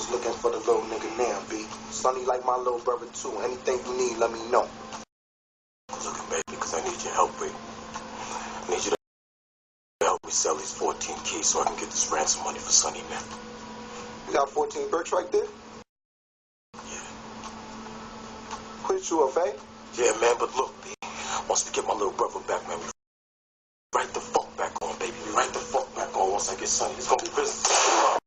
just looking for the little nigga now, B. Sonny like my little brother too. Anything you need, let me know. Looking, baby, because I need your help, baby. I need you to help me sell these 14 keys so I can get this ransom money for Sonny, man. You got 14 bricks right there? Yeah. Quit you off, eh? Yeah, man, but look, B. Once we get my little brother back, man, we right the fuck back on, baby. We right the fuck back on once I get Sonny. It's gonna be business.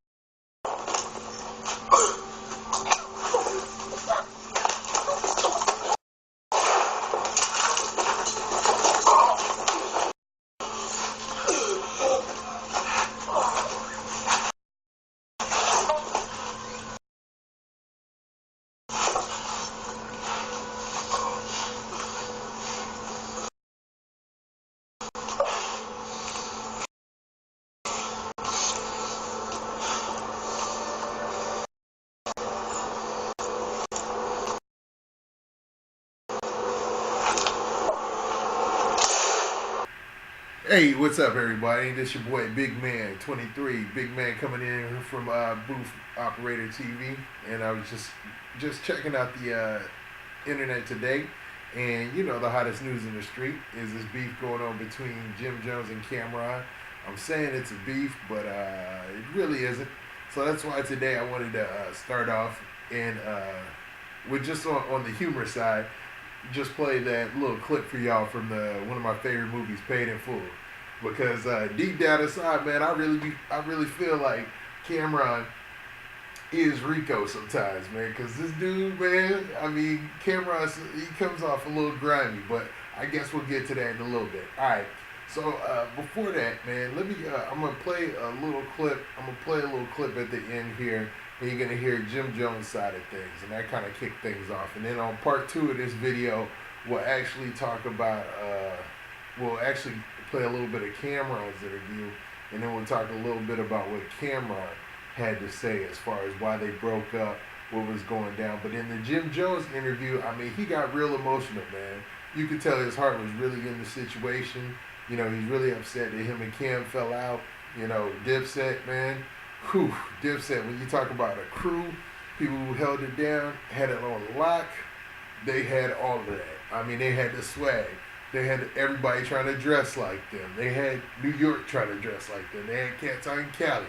Hey, what's up, everybody? This your boy Big Man 23. Big Man coming in from Booth Operator TV, and I was just checking out the internet today, and you know the hottest news in the street is this beef going on between Jim Jones and Cameron. I'm saying it's a beef, but it really isn't. So that's why today I wanted to start off and with just on the humor side, just play that little clip for y'all from one of my favorite movies, Paid in Full. Because deep down inside, man, I really feel like Cameron is Rico sometimes, man. Because this dude, man, I mean, Cameron, he comes off a little grimy, but I guess we'll get to that in a little bit. All right. So before that, man, I'm gonna play a little clip. I'm gonna play a little clip at the end here, and you're gonna hear Jim Jones' side of things, and that kind of kicked things off. And then on part 2 of this video, we'll actually talk about, we'll actually play a little bit of Cameron's interview, and then we'll talk a little bit about what Cameron had to say as far as why they broke up, what was going down. But in the Jim Jones interview, I mean, he got real emotional, man. You could tell his heart was really in the situation. You know, he's really upset that him and Cam fell out. You know, Dipset, man. Whew, Dipset, when you talk about a crew, people who held it down, had it on lock, they had all of that. I mean, they had the swag. They had everybody trying to dress like them. They had New York trying to dress like them. They had Cats out in Cali.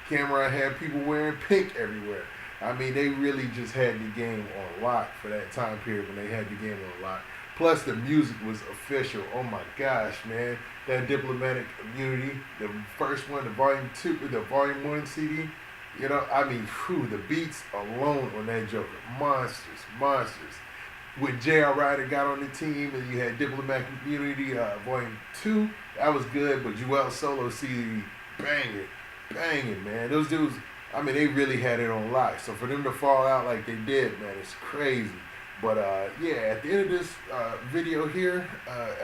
Cameron had people wearing pink everywhere. I mean, they really just had the game on lock for that time period when they had the game on lock. Plus, the music was official. Oh my gosh, man. That Diplomatic Immunity, the first one, the volume 1 CD, you know, I mean, the beats alone on that Joker, monsters. When J.R. Ryder got on the team and you had Diplomatic Immunity, volume 2, that was good, but Joel Solo CD, banging, man. Those dudes, I mean, they really had it on lock. So for them to fall out like they did, man, it's crazy. But yeah, at the end of this video here,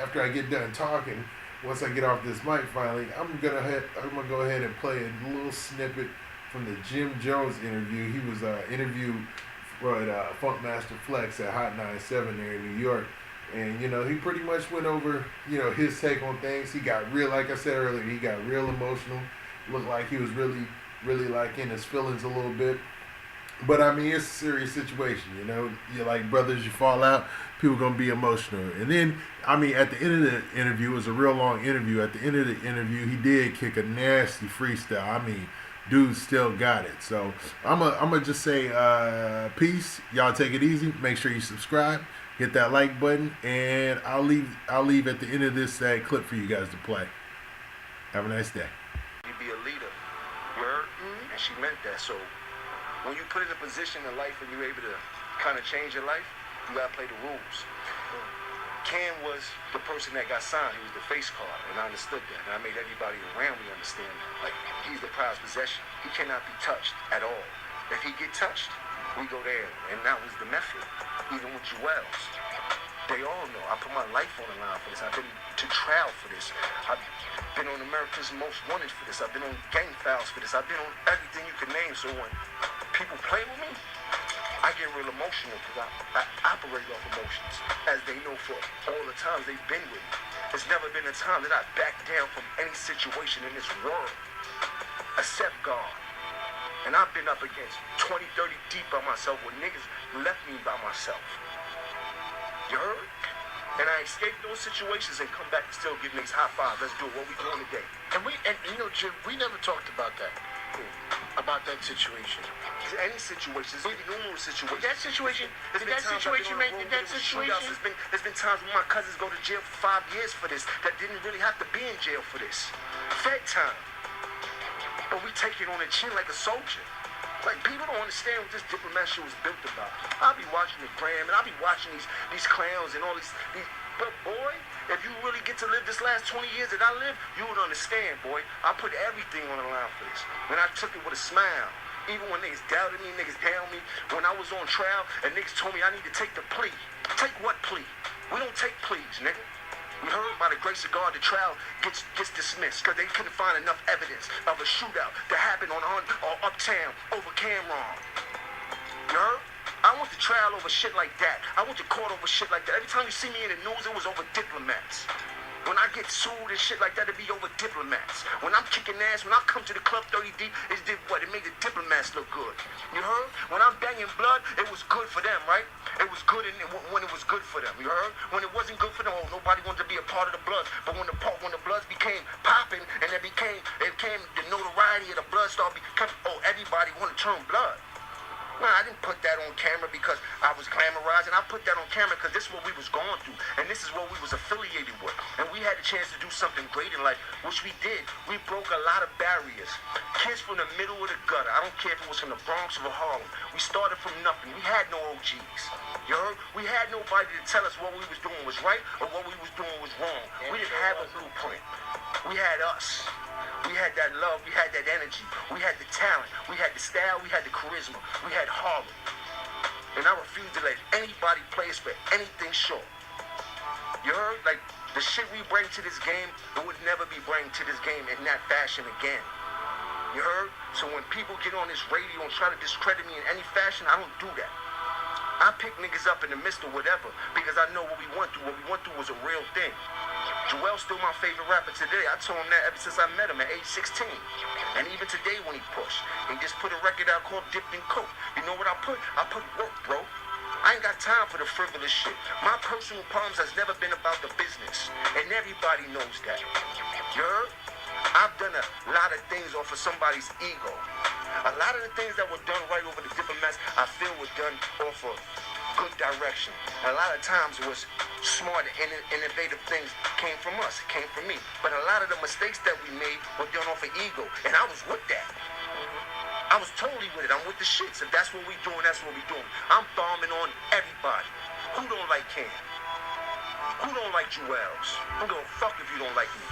after I get done talking, once I get off this mic finally, I'm gonna go ahead and play a little snippet from the Jim Jones interview. He was interviewed for Funkmaster Flex at Hot 97 there in New York, and you know he pretty much went over his take on things. He got real, like I said earlier, he got real emotional. Looked like he was really like in his feelings a little bit. But I mean, it's a serious situation, you know. You're like brothers, you fall out, people gonna be emotional. And then, I mean, at the end of the interview, it was a real long interview. At the end of the interview, he did kick a nasty freestyle. I mean, dude still got it. So I'm gonna just say peace. Y'all take it easy. Make sure you subscribe, hit that like button, and I'll leave at the end of this clip for you guys to play. Have a nice day. You be a leader, you heard? And she meant that. So when you put in a position in life and you're able to kind of change your life, you gotta play the rules. Cam was the person that got signed. He was the face card, and I understood that. And I made everybody around me understand that. Like, he's the prized possession. He cannot be touched at all. If he get touched, we go there. And that was the method. Even with Joel's. They all know. I put my life on the line for this. I've been to trial for this. I've been on America's Most Wanted for this. I've been on gang files for this. I've been on everything you can name. So when people play with me, I get real emotional because I operate off emotions, as they know for all the times they've been with me. There's never been a time that I backed down from any situation in this world, except God. And I've been up against 20, 30 deep by myself where niggas left me by myself. You heard? And I escaped those situations and come back and still give niggas high five. Let's do it. What we doing today? And you know, Jim, we never talked about that. About that situation. Any situation, there's been numerous situations. Did that situation make that situation? There's been times when my cousins go to jail for 5 years for this that didn't really have to be in jail for this. Fed time. But we take it on the chin like a soldier. Like, people don't understand what this diplomat shit was built about. I'll be watching the gram, and I'll be watching these clowns and all these. But, boy, if you really get to live this last 20 years that I live, you would understand, boy. I put everything on the line for this. And I took it with a smile. Even when niggas doubted me, niggas downed me. When I was on trial, and niggas told me I need to take the plea. Take what plea? We don't take pleas, nigga. We heard by the grace of God the trial gets dismissed because they couldn't find enough evidence of a shootout that happened on uptown over Cameron. You heard? I went to trial over shit like that. I went to court over shit like that. Every time you see me in the news, it was over diplomats. When I get sued and shit like that, it be over diplomats. When I'm kicking ass, when I come to the club 30 deep, it did what? It made the diplomats look good. You heard? When I'm banging blood, it was good for them, right? It was good when it was good for them. You heard? When it wasn't good for them, nobody wanted to be a part of the blood. But when the bloods became popping and it became the notoriety of the blood started becoming, everybody want to turn blood. No, I didn't put that on camera because I was glamorizing. I put that on camera because this is what we was going through. And this is what we was affiliated with. And we had a chance to do something great in life, which we did. We broke a lot of barriers. Kids from the middle of the gutter. I don't care if it was from the Bronx or Harlem. We started from nothing. We had no OGs. You heard? We had nobody to tell us what we was doing was right or what we was doing was wrong. We didn't have a blueprint. We had us. We had that love, we had that energy, we had the talent, we had the style, we had the charisma, we had Harlem. And I refuse to let anybody play us for anything short. You heard? Like, the shit we bring to this game, it would never be bring to this game in that fashion again. You heard? So when people get on this radio and try to discredit me in any fashion, I don't do that. I pick niggas up in the midst of whatever because I know what we went through. What we went through was a real thing. Joel's still my favorite rapper today. I told him that ever since I met him at age 16. And even today when he pushed. He just put a record out called Dipped in Coke. You know what I put? I put work, bro. I ain't got time for the frivolous shit. My personal problems has never been about the business. And everybody knows that. You heard? I've done a lot of things off of somebody's ego. A lot of the things that were done right over the diplomats, I feel were done off of good direction. A lot of times it was smart and innovative things came from us, it came from me. But a lot of the mistakes that we made were done off of ego, and I was with that. I was totally with it. I'm with the shits. If that's what we doing, that's what we doing. I'm bombing on everybody. Who don't like Cam? Who don't like Jewels? Who don't fuck if you don't like me?